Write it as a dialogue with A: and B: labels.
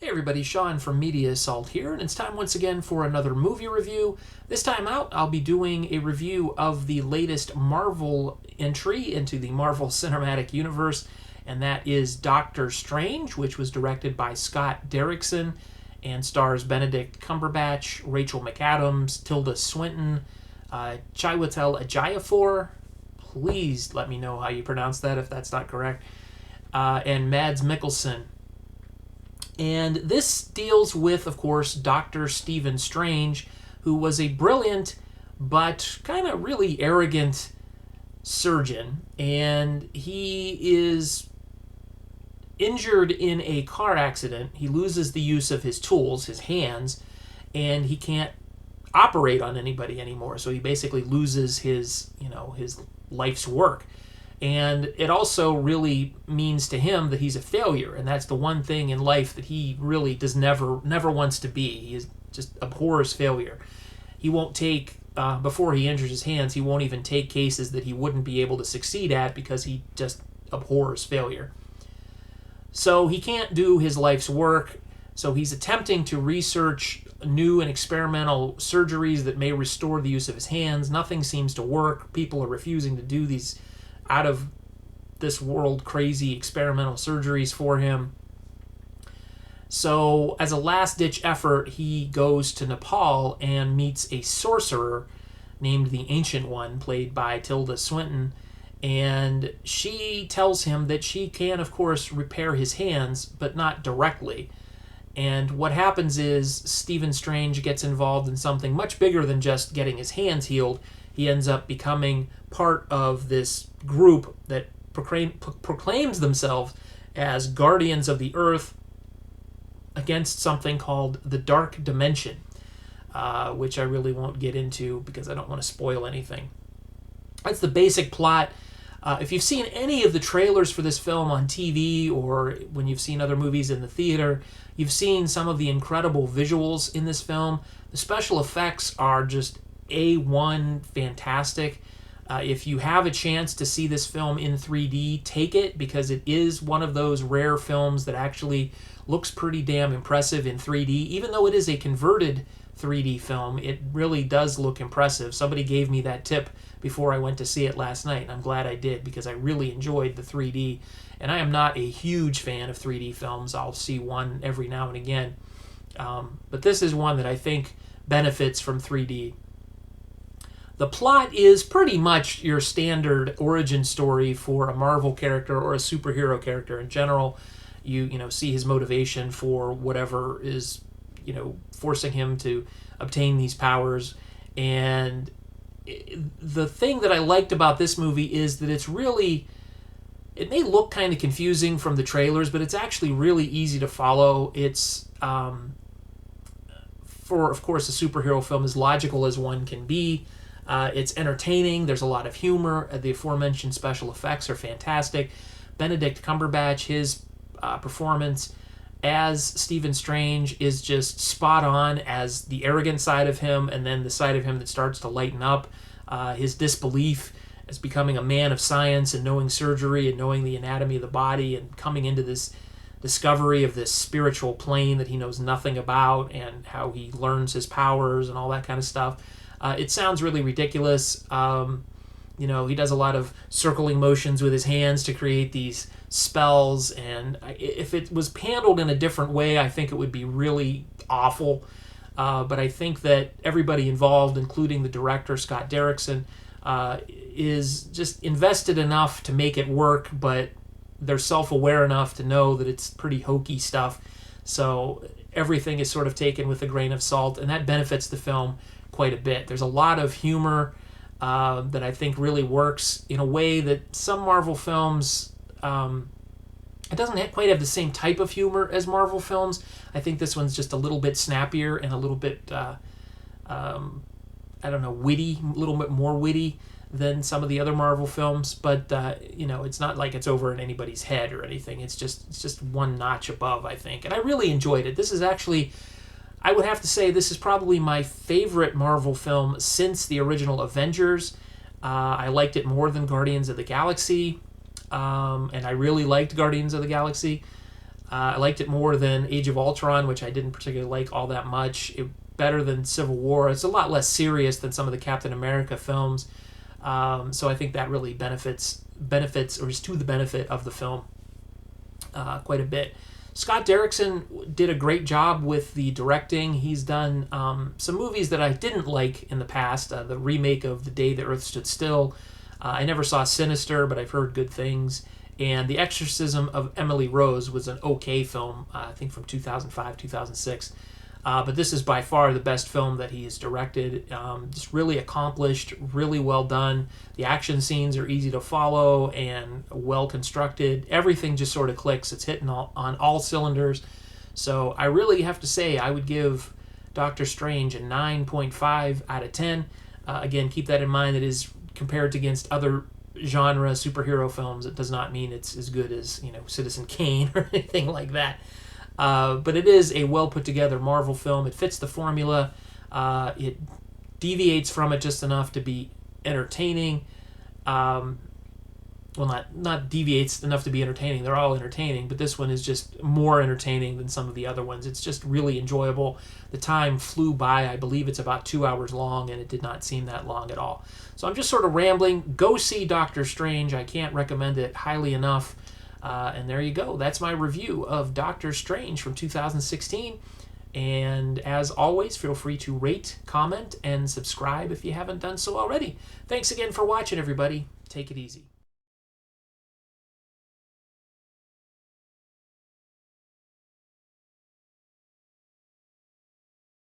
A: Hey everybody, Sean from Media Assault here, and it's time once again for another movie review. This time out, I'll be doing a review of the latest Marvel entry into the Marvel Cinematic Universe, and that is Doctor Strange, which was directed by Scott Derrickson and stars Benedict Cumberbatch, Rachel McAdams, Tilda Swinton, Chiwetel Ejiofor. Please let me know how you pronounce that if that's not correct. And Mads Mikkelsen. And this deals with, of course, Dr. Stephen Strange, who was a brilliant but kind of really arrogant surgeon. And he is injured in a car accident. He loses the use of his tools, his hands, and he can't operate on anybody anymore. So he basically loses his life's work. And it also really means to him that he's a failure, and that's the one thing in life that he really never wants to be. He is just abhors failure. He won't take before he injures his hands. He won't even take cases that he wouldn't be able to succeed at because he just abhors failure. So he can't do his life's work. So he's attempting to research new and experimental surgeries that may restore the use of his hands. Nothing seems to work. People are refusing to do these out of this world crazy experimental surgeries for him. So as a last ditch effort, he goes to Nepal and meets a sorcerer named the Ancient One, played by Tilda Swinton, and she tells him that she can, of course, repair his hands, but not directly. And what happens is Stephen Strange gets involved in something much bigger than just getting his hands healed. He ends up becoming part of this group that proclaims themselves as Guardians of the Earth against something called the Dark Dimension, which I really won't get into because I don't want to spoil anything. That's the basic plot. If you've seen any of the trailers for this film on TV or when you've seen other movies in the theater, you've seen some of the incredible visuals in this film. The special effects are just A1 fantastic. If you have a chance to see this film in 3D, take it, because it is one of those rare films that actually looks pretty damn impressive in 3D. Even though it is a converted 3D film, it really does look impressive. Somebody gave me that tip before I went to see it last night, and I'm glad I did because I really enjoyed the 3D. And I am not a huge fan of 3D films. I'll see one every now and again. But this is one that I think benefits from 3D. The plot is pretty much your standard origin story for a Marvel character or a superhero character in general. You see his motivation for whatever is, forcing him to obtain these powers. And the thing that I liked about this movie is that it may look kind of confusing from the trailers, but it's actually really easy to follow. It's, for, of course, a superhero film, as logical as one can be. It's entertaining. There's a lot of humor. The aforementioned special effects are fantastic. Benedict Cumberbatch, his performance as Stephen Strange is just spot on as the arrogant side of him, and then the side of him that starts to lighten up. His disbelief as becoming a man of science and knowing surgery and knowing the anatomy of the body and coming into this discovery of this spiritual plane that he knows nothing about, and how he learns his powers and all that kind of stuff. It sounds really ridiculous. He does a lot of circling motions with his hands to create these spells, and if it was handled in a different way, I think it would be really awful. But I think that everybody involved, including the director, Scott Derrickson, is just invested enough to make it work, but they're self-aware enough to know that it's pretty hokey stuff. So everything is sort of taken with a grain of salt, and that benefits the film quite a bit. There's a lot of humor that I think really works in a way that some Marvel films, it doesn't quite have the same type of humor as Marvel films. I think this one's just a little bit snappier and a little bit, witty, a little bit more witty than some of the other Marvel films. But, it's not like it's over in anybody's head or anything. It's just one notch above, I think. And I really enjoyed it. This is actually, I would have to say, this is probably my favorite Marvel film since the original Avengers. I liked it more than Guardians of the Galaxy, and I really liked Guardians of the Galaxy. I liked it more than Age of Ultron, which I didn't particularly like all that much. Better than Civil War. It's a lot less serious than some of the Captain America films. So I think that really benefits, or is to the benefit of the film quite a bit. Scott Derrickson did a great job with the directing. He's done some movies that I didn't like in the past. The remake of The Day the Earth Stood Still. I never saw Sinister, but I've heard good things. And The Exorcism of Emily Rose was an okay film, I think from 2005, 2006. But this is by far the best film that he has directed. Just really accomplished, really well done. The action scenes are easy to follow and well constructed. Everything just sort of clicks. It's hitting on all cylinders. So I really have to say I would give Doctor Strange a 9.5 out of 10. Again, keep that in mind. It is compared to against other genre superhero films. It does not mean it's as good as, Citizen Kane or anything like that. But it is a well put together Marvel film. It fits the formula. It deviates from it just enough to be entertaining. Well, not deviates enough to be entertaining. They're all entertaining, but this one is just more entertaining than some of the other ones. It's just really enjoyable. The time flew by. I believe it's about 2 hours long, and it did not seem that long at all. So I'm just sort of rambling. Go see Doctor Strange. I can't recommend it highly enough. And there you go. That's my review of Doctor Strange from 2016. And as always, feel free to rate, comment, and subscribe if you haven't done so already. Thanks again for watching, everybody. Take it easy.